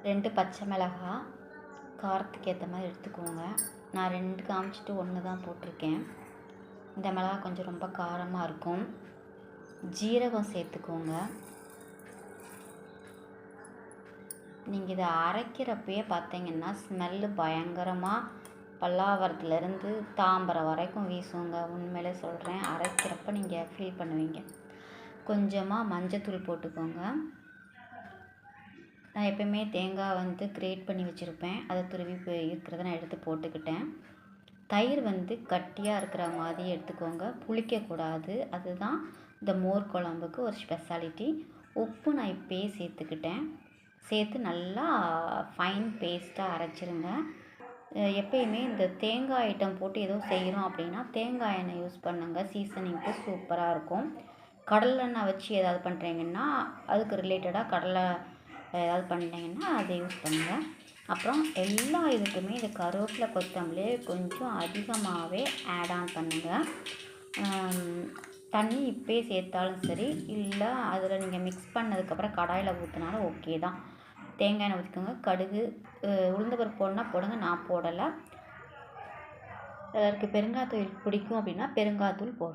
2 பச்சை மிளகாய் காரத்துக்கு ஏற்ற மாதிரி எடுத்துக்கோங்க. நான் 2 காமிச்சிட்டு 1 தான் போட்டிருக்கேன். இந்த மிளகாய் கொஞ்சம் ரொம்ப காரமாக இருக்கும். ஜீரகம் சேர்த்துக்கோங்க. நீங்கள் இதை அரைக்கிறப்பயே பார்த்தீங்கன்னா ஸ்மெல்லு பயங்கரமாக பல்லாவரத்துலேருந்து தாம்பரம் வரைக்கும் வீசுங்க. உண்மையிலே சொல்கிறேன், அரைக்கிறப்ப நீங்கள் ஃபீல் பண்ணுவீங்க. கொஞ்சமாக மஞ்சத்தூள் போட்டுக்கோங்க. நான் எப்போயுமே தேங்காய் கிரேட் பண்ணி வச்சுருப்பேன். அதை துருவி இருக்கிறத நான் எடுத்து போட்டுக்கிட்டேன். தயிர் கட்டியாக இருக்கிற மாதிரி எடுத்துக்கோங்க, புளிக்கக்கூடாது. அதுதான் இந்த மோர் குழம்புக்கு ஒரு ஸ்பெஷாலிட்டி. உப்பு நான் இப்போயே சேர்த்துக்கிட்டேன். சேர்த்து நல்லா ஃபைன் பேஸ்ட்டாக அரைச்சிருங்க. எப்பயுமே இந்த தேங்காய் ஐட்டம் போட்டு ஏதோ செய்கிறோம் அப்படின்னா தேங்காய் எண்ணெய் யூஸ் பண்ணுங்கள். சீசனிங்க்கு சூப்பராக இருக்கும். கடலெண்ணெய் வச்சு ஏதாவது பண்ணுறீங்கன்னா அதுக்கு ரிலேட்டடாக கடலை ஏதாவது பண்ணிட்டீங்கன்னா அதை யூஸ் பண்ணுங்கள். அப்புறம் எல்லா இதுக்குமே இந்த கருவேப்பிலை கொத்தமல்லி கொஞ்சம் அதிகமாகவே ஆட் ஆன் பண்ணுங்கள். தண்ணி இப்போயே சேர்த்தாலும் சரி, இல்லை அதில் நீங்கள் மிக்ஸ் பண்ணதுக்கப்புறம் கடாயில் ஊற்றினாலும் ஓகே தான். தேங்காய் எண்ணெய் ஊற்றிக்கோங்க. கடுகு, உளுந்தம்பருப்பு போடணுன்னா போடுங்க, நான் போடலை. சிலருக்கு பெருங்காயத்தூள் பிடிக்கும் அப்படின்னா பெருங்காயத்தூள் போடுங்க.